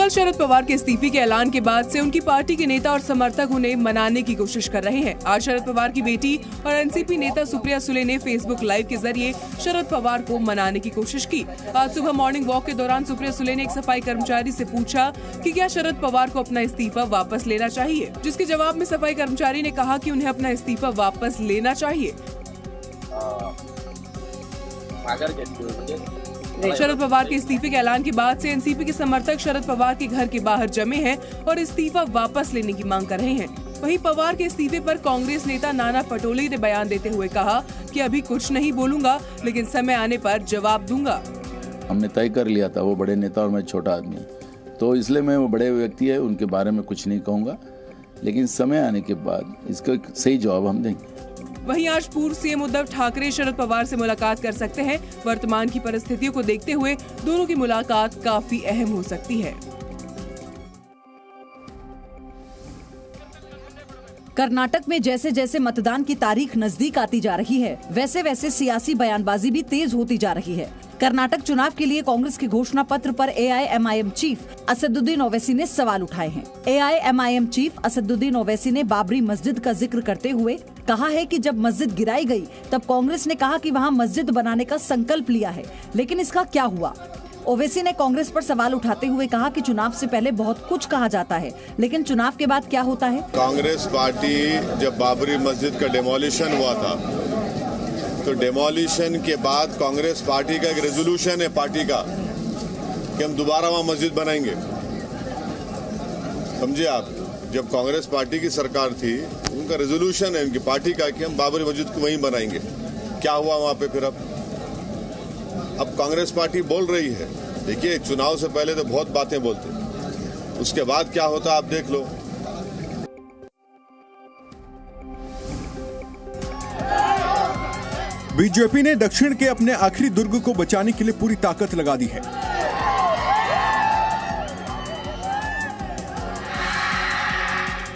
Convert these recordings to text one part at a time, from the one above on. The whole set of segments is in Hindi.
दरअसल शरद पवार के इस्तीफे के ऐलान के बाद से उनकी पार्टी के नेता और समर्थक उन्हें मनाने की कोशिश कर रहे हैं। आज शरद पवार की बेटी और एनसीपी नेता सुप्रिया सुले ने फेसबुक लाइव के जरिए शरद पवार को मनाने की कोशिश की। आज सुबह मॉर्निंग वॉक के दौरान सुप्रिया सुले ने एक सफाई कर्मचारी से पूछा कि क्या शरद पवार को अपना इस्तीफा वापस लेना चाहिए, जिसके जवाब में सफाई कर्मचारी ने कहा कि उन्हें अपना इस्तीफा वापस लेना चाहिए। शरद पवार के इस्तीफे के ऐलान के बाद से एनसीपी के समर्थक शरद पवार के घर के बाहर जमे हैं और इस्तीफा वापस लेने की मांग कर रहे हैं। वहीं पवार के इस्तीफे पर कांग्रेस नेता नाना पटोले ने बयान देते हुए कहा कि अभी कुछ नहीं बोलूंगा, लेकिन समय आने पर जवाब दूंगा। हमने तय कर लिया था, वो बड़े नेता और मैं छोटा आदमी, तो इसलिए मैं वो बड़े व्यक्ति है उनके बारे में कुछ नहीं कहूँगा, लेकिन समय आने के बाद इसका सही जवाब हम देंगे। वहीं आज पूर्व सीएम उद्धव ठाकरे शरद पवार से मुलाकात कर सकते हैं। वर्तमान की परिस्थितियों को देखते हुए दोनों की मुलाकात काफी अहम हो सकती है। कर्नाटक में जैसे जैसे मतदान की तारीख नजदीक आती जा रही है, वैसे वैसे सियासी बयानबाजी भी तेज होती जा रही है। कर्नाटक चुनाव के लिए कांग्रेस के घोषणा पत्र पर एआईएमआईएम चीफ असदुद्दीन ओवैसी ने सवाल उठाए हैं। एआईएमआईएम चीफ असदुद्दीन ओवैसी ने बाबरी मस्जिद का जिक्र करते हुए कहा है कि जब मस्जिद गिराई गई तब कांग्रेस ने कहा कि वहां मस्जिद बनाने का संकल्प लिया है, लेकिन इसका क्या हुआ। ओवैसी ने कांग्रेस पर सवाल उठाते हुए कहा कि चुनाव से पहले बहुत कुछ कहा जाता है, लेकिन चुनाव के बाद क्या होता है। कांग्रेस पार्टी जब बाबरी मस्जिद का डेमोलिशन हुआ था, तो डेमोलिशन के बाद कांग्रेस पार्टी का एक रेजोल्यूशन है पार्टी का कि हम दोबारा वहां मस्जिद बनाएंगे। समझिए आप, जब कांग्रेस पार्टी की सरकार थी, उनका रेजोल्यूशन है उनकी पार्टी का कि हम बाबरी मस्जिद को वहीं बनाएंगे। क्या हुआ वहां पे फिर? अब कांग्रेस पार्टी बोल रही है, देखिए चुनाव से पहले तो बहुत बातें बोलते, उसके बाद क्या होता आप देख लो। बीजेपी ने दक्षिण के अपने आखिरी दुर्ग को बचाने के लिए पूरी ताकत लगा दी है।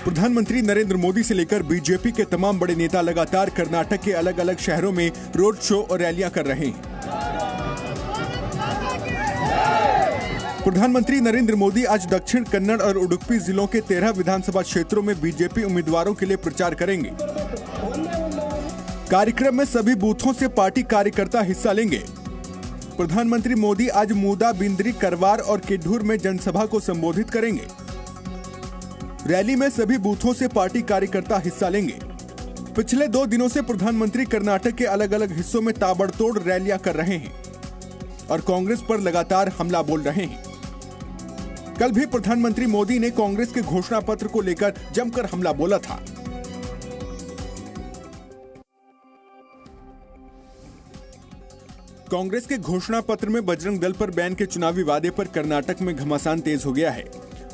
प्रधानमंत्री नरेंद्र मोदी से लेकर बीजेपी के तमाम बड़े नेता लगातार कर्नाटक के अलग अलग शहरों में रोड शो और रैलियां कर रहे हैं। प्रधानमंत्री नरेंद्र मोदी आज दक्षिण कन्नड़ और उडुपी जिलों के 13 विधानसभा क्षेत्रों में बीजेपी उम्मीदवारों के लिए प्रचार करेंगे। कार्यक्रम में सभी बूथों से पार्टी कार्यकर्ता हिस्सा लेंगे। प्रधानमंत्री मोदी आज मूदा, बिंद्री, करवार और किड्ढूर में जनसभा को संबोधित करेंगे। रैली में सभी बूथों से पार्टी कार्यकर्ता हिस्सा लेंगे। पिछले 2 दिनों से प्रधानमंत्री कर्नाटक के अलग अलग हिस्सों में ताबड़तोड़ रैलियां कर रहे हैं और कांग्रेस पर लगातार हमला बोल रहे हैं। कल भी प्रधानमंत्री मोदी ने कांग्रेस के घोषणा पत्र को लेकर जमकर हमला बोला था। कांग्रेस के घोषणा पत्र में बजरंग दल पर बैन के चुनावी वादे पर कर्नाटक में घमासान तेज हो गया है।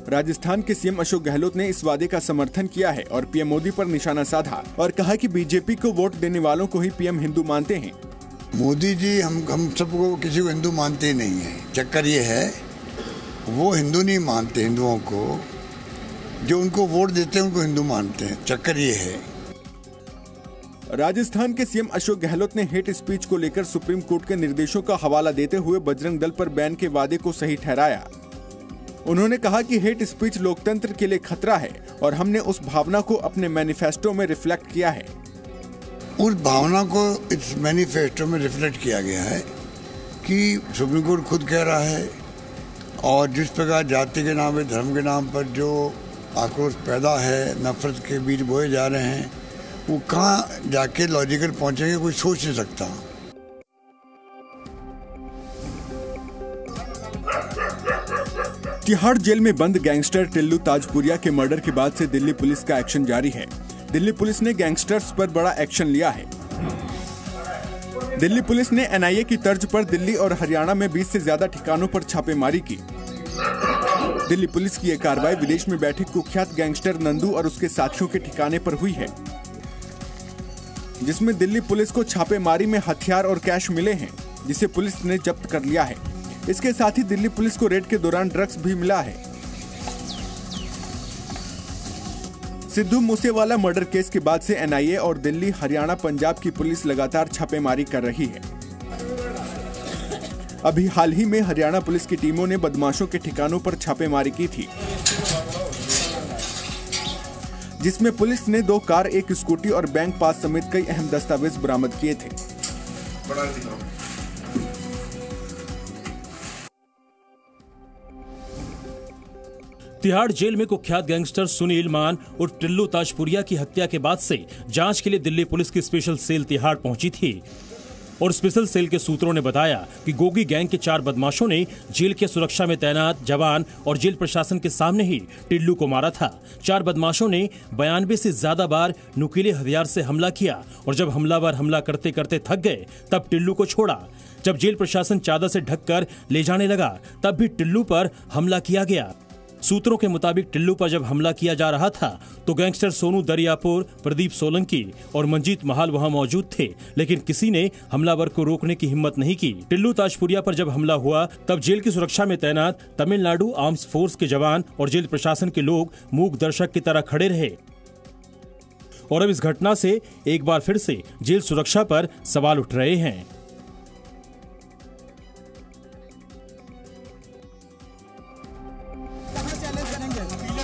राजस्थान के सीएम अशोक गहलोत ने इस वादे का समर्थन किया है और पीएम मोदी पर निशाना साधा और कहा कि बीजेपी को वोट देने वालों को ही पीएम हिंदू मानते हैं। मोदी जी हम सबको किसी को हिंदू मानते नहीं है। चक्कर ये है, वो हिंदू नहीं मानते हिंदुओं को, जो उनको वोट देते हैं उनको हिंदू मानते हैं। चक्कर ये है। राजस्थान के सीएम अशोक गहलोत ने हेट स्पीच को लेकर सुप्रीम कोर्ट के निर्देशों का हवाला देते हुए बजरंग दल पर बैन के वादे को सही ठहराया। उन्होंने कहा कि हेट स्पीच लोकतंत्र के लिए खतरा है और हमने उस भावना को अपने मैनिफेस्टो में रिफ्लेक्ट किया है। उस भावना को इस मैनिफेस्टो में रिफ्लेक्ट किया गया है कि सुप्रीम कोर्ट खुद कह रहा है, और जिस प्रकार जाति के नाम पे, धर्म के नाम पर जो आक्रोश पैदा है, नफरत के बीज बोए जा रहे हैं, वो कहाँ जाके लॉजिकल पहुंचेंगे कोई सोच नहीं सकता। तिहाड़ जेल में बंद गैंगस्टर टिल्लू ताजपुरिया के मर्डर के बाद से दिल्ली पुलिस का एक्शन जारी है। दिल्ली पुलिस ने गैंगस्टर्स पर बड़ा एक्शन लिया है। दिल्ली पुलिस ने एनआईए की तर्ज पर दिल्ली और हरियाणा में 20 से ज्यादा ठिकानों पर छापेमारी की। दिल्ली पुलिस की यह कार्रवाई विदेश में बैठे कुख्यात गैंगस्टर नंदू और उसके साथियों के ठिकाने पर हुई है, जिसमें दिल्ली पुलिस को छापेमारी में हथियार और कैश मिले हैं, जिसे पुलिस ने जब्त कर लिया है। इसके साथ ही दिल्ली पुलिस को रेड के दौरान ड्रग्स भी मिला है। सिद्धू मूसेवाला मर्डर केस के बाद से एनआईए और दिल्ली, हरियाणा, पंजाब की पुलिस लगातार छापेमारी कर रही है। अभी हाल ही में हरियाणा पुलिस की टीमों ने बदमाशों के ठिकानों पर छापेमारी की थी, जिसमें पुलिस ने 2 कार, 1 स्कूटी और बैंक पास समेत कई अहम दस्तावेज बरामद किए थे। तिहाड़ जेल में कुख्यात गैंगस्टर सुनील मान उर्फ टिल्लू ताजपुरिया की हत्या के बाद से जांच के लिए दिल्ली पुलिस की स्पेशल सेल तिहाड़ पहुंची थी और स्पेशल सेल के सूत्रों ने बताया कि गोगी गैंग के 4 बदमाशों ने जेल के सुरक्षा में तैनात जवान और जेल प्रशासन के सामने ही टिल्लू को मारा था। 4 बदमाशों ने 92 से ज्यादा बार नुकीले हथियार से हमला किया और जब हमलावर हमला करते करते थक गए तब टिल्लू को छोड़ा। जब जेल प्रशासन चादर से ढककर ले जाने लगा तब भी टिल्लू पर हमला किया गया। सूत्रों के मुताबिक टिल्लू पर जब हमला किया जा रहा था तो गैंगस्टर सोनू दरियापुर, प्रदीप सोलंकी और मंजीत महाल वहां मौजूद थे, लेकिन किसी ने हमलावर को रोकने की हिम्मत नहीं की। टिल्लू ताजपुरिया पर जब हमला हुआ तब जेल की सुरक्षा में तैनात तमिलनाडु आर्म्स फोर्स के जवान और जेल प्रशासन के लोग मूक दर्शक की तरह खड़े रहे और अब इस घटना से एक बार फिर से जेल सुरक्षा पर सवाल उठ रहे हैं।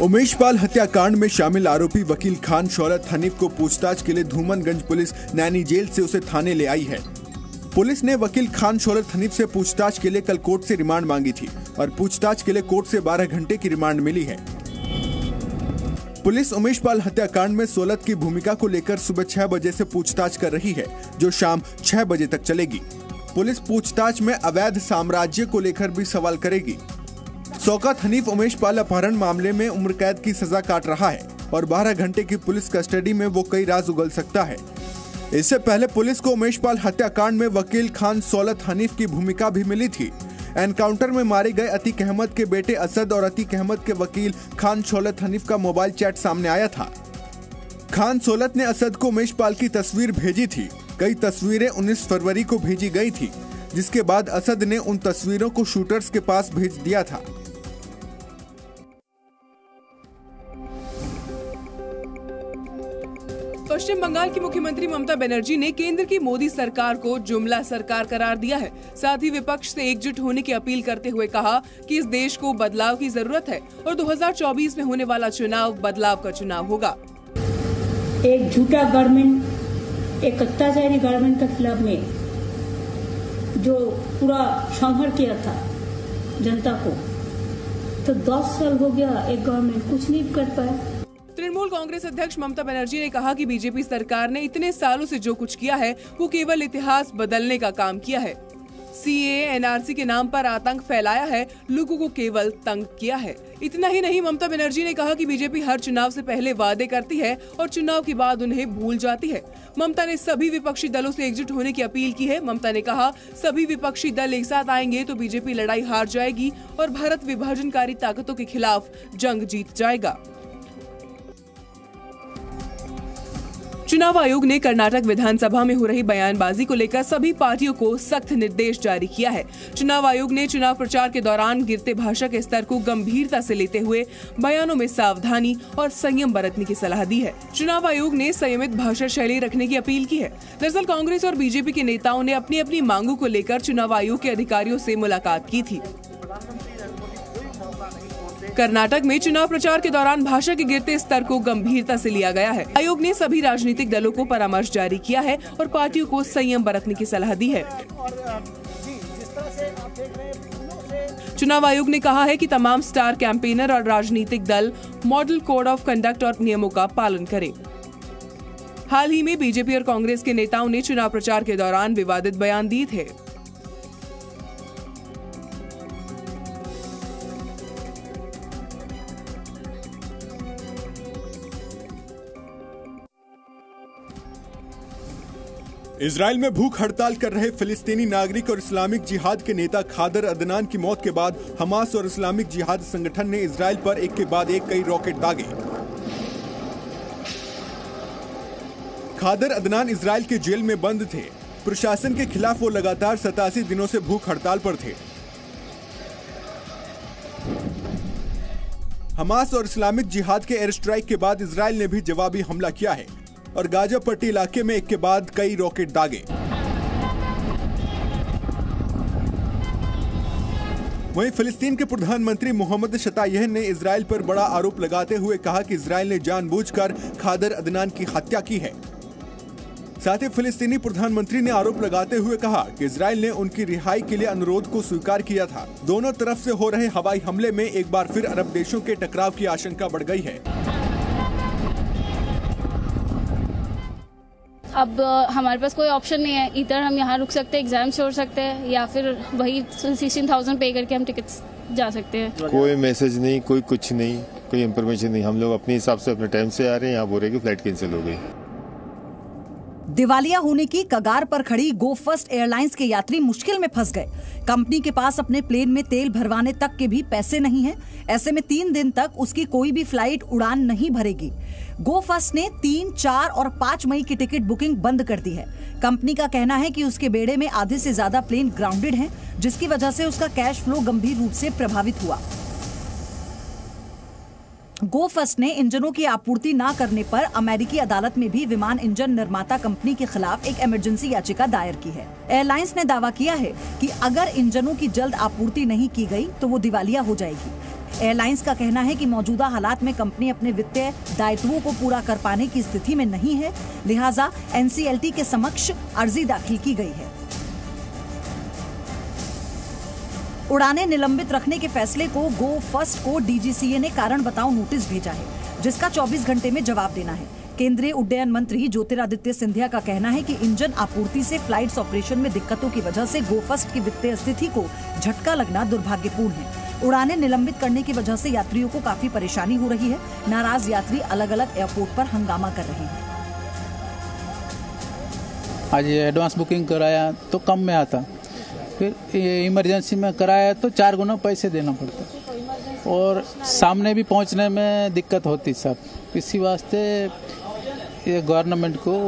उमेश पाल हत्याकांड में शामिल आरोपी वकील खान शौकत हनीफ को पूछताछ के लिए धूमनगंज पुलिस नैनी जेल से उसे थाने ले आई है। पुलिस ने वकील खान शौकत हनीफ से पूछताछ के लिए कल कोर्ट से रिमांड मांगी थी और पूछताछ के लिए कोर्ट से 12 घंटे की रिमांड मिली है। पुलिस उमेश पाल हत्याकांड में शौकत की भूमिका को लेकर सुबह 6 बजे से पूछताछ कर रही है, जो शाम 6 बजे तक चलेगी। पुलिस पूछताछ में अवैध साम्राज्य को लेकर भी सवाल करेगी। शौकत हनीफ उमेश पाल अपहरण मामले में उम्र कैद की सजा काट रहा है और 12 घंटे की पुलिस कस्टडी में वो कई राज उगल सकता है। इससे पहले पुलिस को उमेश पाल हत्याकांड में वकील खान शौकत हनीफ की भूमिका भी मिली थी। एनकाउंटर में मारे गए अतीक अहमद के बेटे असद और अतीक अहमद के वकील खान शौकत हनीफ का मोबाइल चैट सामने आया था। खान शौकत ने असद को उमेश पाल की तस्वीर भेजी थी। कई तस्वीरें 19 फरवरी को भेजी गई थी, जिसके बाद असद ने उन तस्वीरों को शूटर्स के पास भेज दिया था। पश्चिम बंगाल की मुख्यमंत्री ममता बनर्जी ने केंद्र की मोदी सरकार को जुमला सरकार करार दिया है। साथ ही विपक्ष से एकजुट होने की अपील करते हुए कहा कि इस देश को बदलाव की जरूरत है और 2024 में होने वाला चुनाव बदलाव का चुनाव होगा। एक झूठा गवर्नमेंट, एक अत्याचारी गवर्नमेंट के खिलाफ में जो पूरा संघर्ष किया था जनता को, तो 10 साल हो गया एक गवर्नमेंट कुछ नहीं कर पाया। तृणमूल कांग्रेस अध्यक्ष ममता बनर्जी ने कहा कि बीजेपी सरकार ने इतने सालों से जो कुछ किया है वो केवल इतिहास बदलने का काम किया है। सीएए, एनआरसी के नाम पर आतंक फैलाया है, लोगों को केवल तंग किया है। इतना ही नहीं, ममता बनर्जी ने कहा कि बीजेपी हर चुनाव से पहले वादे करती है और चुनाव के बाद उन्हें भूल जाती है। ममता ने सभी विपक्षी दलों से एकजुट होने की अपील की है। ममता ने कहा, सभी विपक्षी दल एक साथ आएंगे तो बीजेपी लड़ाई हार जाएगी और भारत विभाजनकारी ताकतों के खिलाफ जंग जीत जाएगा। चुनाव आयोग ने कर्नाटक विधानसभा में हो रही बयानबाजी को लेकर सभी पार्टियों को सख्त निर्देश जारी किया है। चुनाव आयोग ने चुनाव प्रचार के दौरान गिरते भाषा के स्तर को गंभीरता से लेते हुए बयानों में सावधानी और संयम बरतने की सलाह दी है। चुनाव आयोग ने संयमित भाषा शैली रखने की अपील की है। दरअसल कांग्रेस और बीजेपी के नेताओं ने अपनी अपनी मांगों को लेकर चुनाव आयोग के अधिकारियों से मुलाकात की थी। कर्नाटक में चुनाव प्रचार के दौरान भाषा के गिरते स्तर को गंभीरता से लिया गया है। आयोग ने सभी राजनीतिक दलों को परामर्श जारी किया है और पार्टियों को संयम बरतने की सलाह दी है। चुनाव आयोग ने कहा है कि तमाम स्टार कैंपेनर और राजनीतिक दल मॉडल कोड ऑफ कंडक्ट और नियमों का पालन करें। हाल ही में बीजेपी और कांग्रेस के नेताओं ने चुनाव प्रचार के दौरान विवादित बयान दिए थे। इजराइल में भूख हड़ताल कर रहे फिलिस्तीनी नागरिक और इस्लामिक जिहाद के नेता खादर अदनान की मौत के बाद हमास और इस्लामिक जिहाद संगठन ने इजराइल पर एक के बाद एक कई रॉकेट दागे। खादर अदनान इजराइल के जेल में बंद थे। प्रशासन के खिलाफ वो लगातार 87 दिनों से भूख हड़ताल पर थे। हमास और इस्लामिक जिहाद के एयर स्ट्राइक के बाद इजराइल ने भी जवाबी हमला किया है और गाजा पट्टी इलाके में एक के बाद कई रॉकेट दागे। वहीं फिलिस्तीन के प्रधानमंत्री मोहम्मद शतायह ने इजराइल पर बड़ा आरोप लगाते हुए कहा कि इजराइल ने जानबूझकर खादर अदनान की हत्या की है। साथ ही फिलिस्तीनी प्रधानमंत्री ने आरोप लगाते हुए कहा कि इजराइल ने उनकी रिहाई के लिए अनुरोध को स्वीकार किया था। दोनों तरफ से हो रहे हवाई हमले में एक बार फिर अरब देशों के टकराव की आशंका बढ़ गई है। अब हमारे पास कोई ऑप्शन नहीं है, इधर हम यहाँ रुक सकते हैं, एग्जाम छोड़ सकते हैं, या फिर वही 16,000 पे करके हम टिकट्स जा सकते हैं। कोई मैसेज नहीं, कोई कुछ नहीं, कोई इन्फॉर्मेशन नहीं। हम लोग अपने हिसाब से अपने टाइम से आ रहे हैं, यहाँ बोल रहे हैं कि फ्लाइट कैंसिल हो गई। दिवालिया होने की कगार पर खड़ी गो फर्स्ट एयरलाइंस के यात्री मुश्किल में फंस गए। कंपनी के पास अपने प्लेन में तेल भरवाने तक के भी पैसे नहीं हैं। ऐसे में 3 दिन तक उसकी कोई भी फ्लाइट उड़ान नहीं भरेगी। गो फर्स्ट ने 3, 4 और 5 मई की टिकट बुकिंग बंद कर दी है। कंपनी का कहना है कि उसके बेड़े में आधे से ज्यादा प्लेन ग्राउंडेड हैं, जिसकी वजह से उसका कैश फ्लो गंभीर रूप से प्रभावित हुआ। गो फर्स्ट ने इंजनों की आपूर्ति न करने पर अमेरिकी अदालत में भी विमान इंजन निर्माता कंपनी के खिलाफ एक इमरजेंसी याचिका दायर की है। एयरलाइंस ने दावा किया है कि अगर इंजनों की जल्द आपूर्ति नहीं की गई तो वो दिवालिया हो जाएगी। एयरलाइंस का कहना है कि मौजूदा हालात में कंपनी अपने वित्तीय दायित्वों को पूरा कर पाने की स्थिति में नहीं है, लिहाजा NCLT के समक्ष अर्जी दाखिल की गई है। उड़ानें निलंबित रखने के फैसले को गो फर्स्ट को DGCA ने कारण बताओ नोटिस भेजा है, जिसका 24 घंटे में जवाब देना है। केंद्रीय उड्डयन मंत्री ज्योतिरादित्य सिंधिया का कहना है कि इंजन आपूर्ति से फ्लाइट्स ऑपरेशन में दिक्कतों की वजह से गो फर्स्ट की वित्तीय स्थिति को झटका लगना दुर्भाग्यपूर्ण है। उड़ानें निलंबित करने की वजह से यात्रियों को काफी परेशानी हो रही है। नाराज यात्री अलग अलग एयरपोर्ट पर हंगामा कर रहे हैं। आज एडवांस बुकिंग कराया तो कम में आता, फिर इमरजेंसी में कराया तो 4 गुना पैसे देना पड़ता और सामने भी पहुंचने में दिक्कत होती सब। इसी वास्ते ये गवर्नमेंट को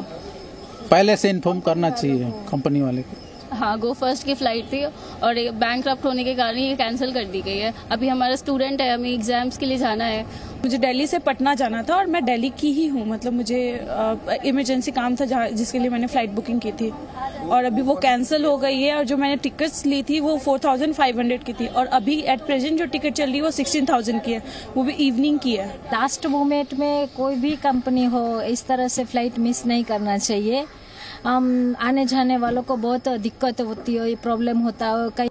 पहले से इन्फॉर्म करना चाहिए कंपनी वाले को। हाँ, गो फर्स्ट की फ्लाइट थी और बैंकक्रप्ट होने के कारण ये कैंसिल कर दी गई है। अभी हमारा स्टूडेंट है, हमें एग्जाम्स के लिए जाना है। मुझे दिल्ली से पटना जाना था और मैं दिल्ली की ही हूँ, मतलब मुझे इमरजेंसी काम था जिसके लिए मैंने फ्लाइट बुकिंग की थी और अभी वो कैंसिल हो गई है। और जो मैंने टिकट्स ली थी वो 4,500 की थी और अभी एट प्रेजेंट जो टिकट चल रही है वो 16,000 की है, वो भी इवनिंग की है। लास्ट मोमेंट में कोई भी कंपनी हो इस तरह से फ्लाइट मिस नहीं करना चाहिए। आने जाने वालों को बहुत दिक्कत होती है, प्रॉब्लम होता है।